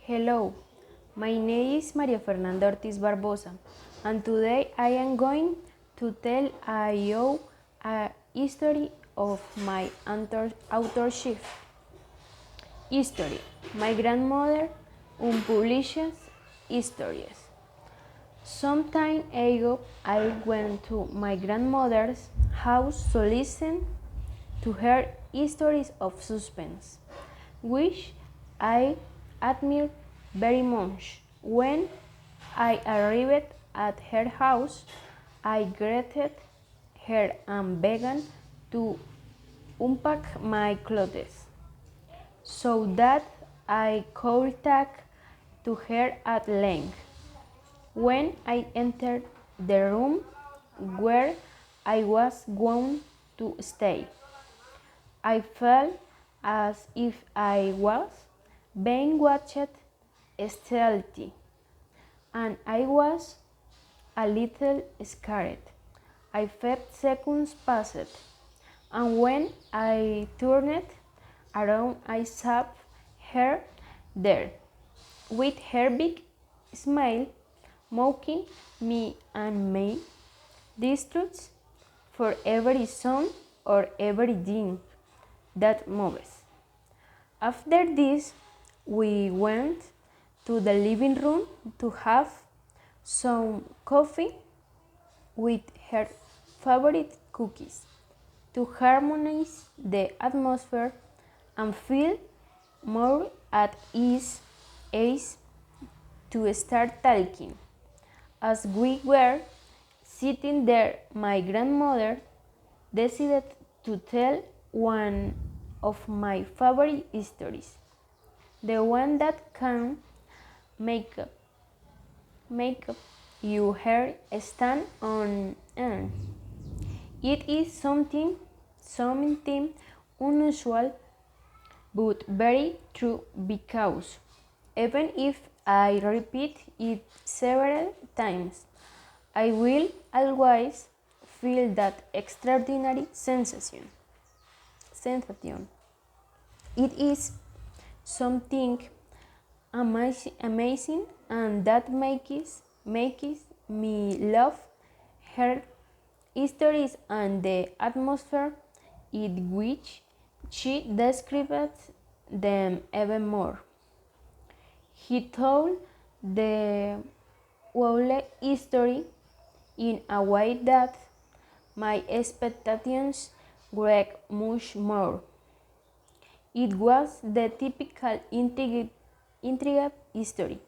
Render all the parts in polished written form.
Hello, my name is Maria Fernanda Ortiz Barbosa, and today I am going to tell you a history of my authorship. History. My grandmother unpublished histories. Some time ago, I went to my grandmother's house to listen to her stories of suspense, which I admire very much. When I arrived at her house, I greeted her and began to unpack my clothes so that I could talk to her at length. When I entered the room where I was going to stay, I felt as if I was being watched stealthily, and I was a little scared. 5 seconds passed, and when I turned around, I saw her there, with her big smile, mocking me and my distrust for every sound or everything that moves. After this, we went to the living room to have some coffee with her favorite cookies to harmonize the atmosphere and feel more at ease to start talking. As we were sitting there, my grandmother decided to tell one of my favorite stories, the one that can make your hair stand on end. It is something unusual but very true, because even if I repeat it several times, I will always feel that extraordinary sensation. It is something amazing, and that makes me love her stories and the atmosphere in which she describes them even more. He told the whole story in a way that my expectations were much more. It was the typical intrigue story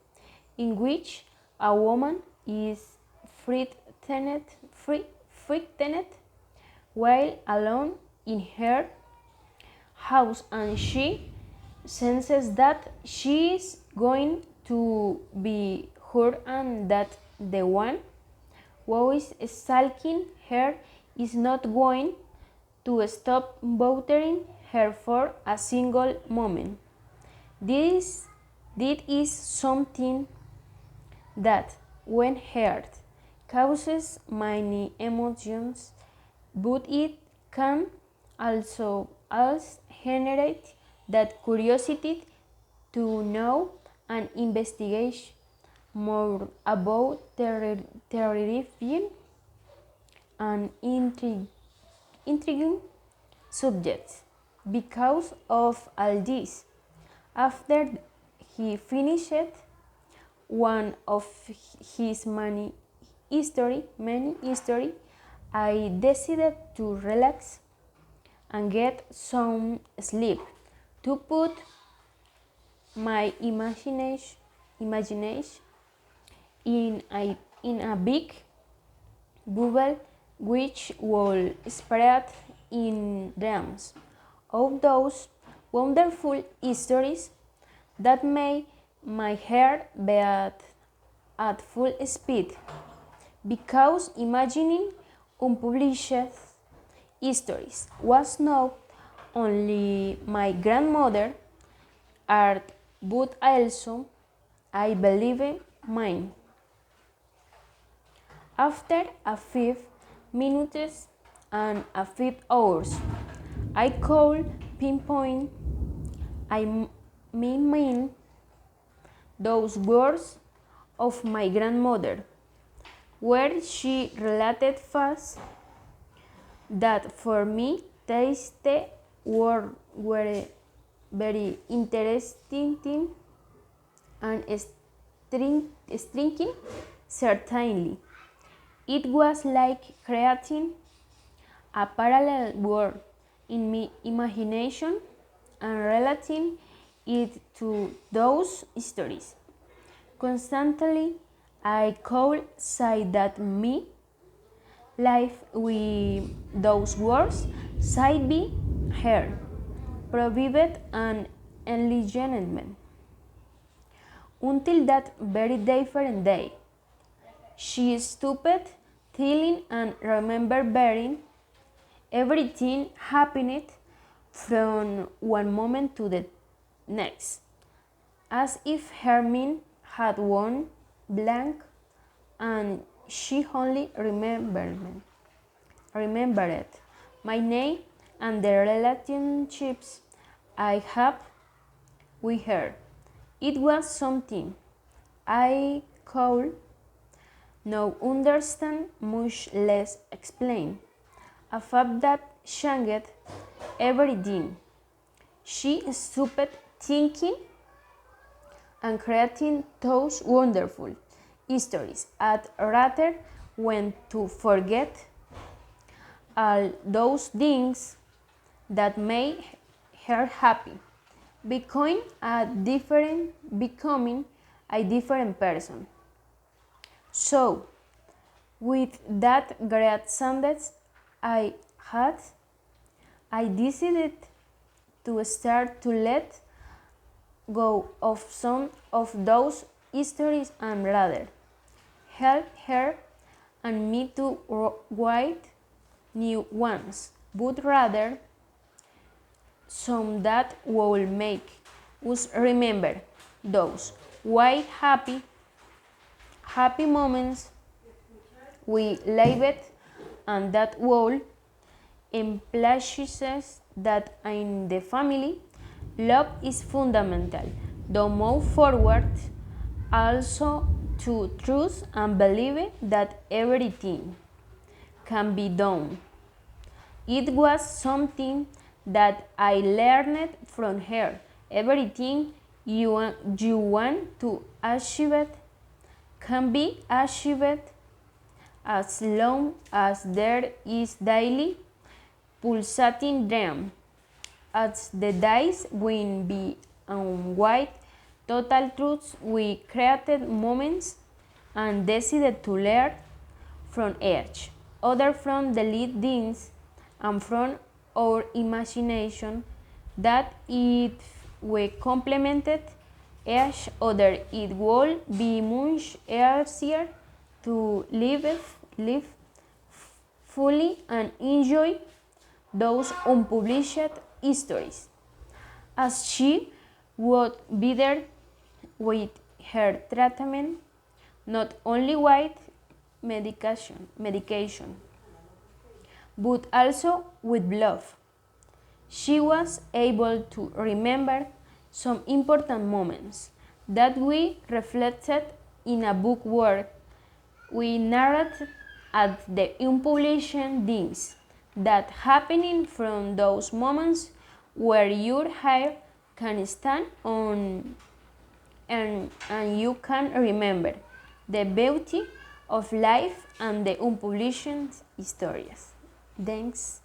in which a woman is frightened while alone in her house, and she senses that she is going to be hurt and that the one who is stalking her is not going to stop bothering her for a single moment. This is something that, when heard, causes many emotions, but it can also generate that curiosity to know and investigate more about terrifying and intriguing subjects. Because of all this, after he finished one of his many history, I decided to relax and get some sleep, to put my imagination in a big bubble which will spread in dreams of those wonderful stories that made my heart beat at full speed, because imagining unpublished stories was not only my grandmother art, but also, I believe, mine. After a few minutes and a few hours, I could pinpoint I mean those words of my grandmother, where she related facts that for me tasted were very interesting and striking. Certainly, it was like creating a parallel world in my imagination and relating it to those stories. Constantly, I could say that me life with those words side by her, provided an enlightenment. Until that very different day, she stopped telling and remembering everything happened from one moment to the next, as if her mind had gone blank and she only remembered my name and the relationships I have with her. It was something I could now understand, much less explain. A fact that changed everything. She stopped thinking and creating those wonderful stories, and rather went to forget all those things that made her happy, becoming a different person. So, with that great sentence I had, I decided to start to let go of some of those stories and rather help her and me to write new ones, but rather some that will make us remember those white happy moments we lived, and that will emphasize that in the family love is fundamental. To move forward, also to trust and believe that everything can be done. It was something that I learned from her. Everything you want to achieve can be achieved as long as there is daily pulsating dream. As the days will be unwide total truths, we created moments and decided to learn from each other, from the lead things and from our imagination, that if we complemented each other, it would be much easier to live fully and enjoy those unpublished stories. As she would be there with her treatment, not only with medication, but also with love. She was able to remember some important moments that we reflected in a book where we narrated at the unpublished things that happening from those moments where your hair can stand on and you can remember the beauty of life and the unpublished stories. Thanks.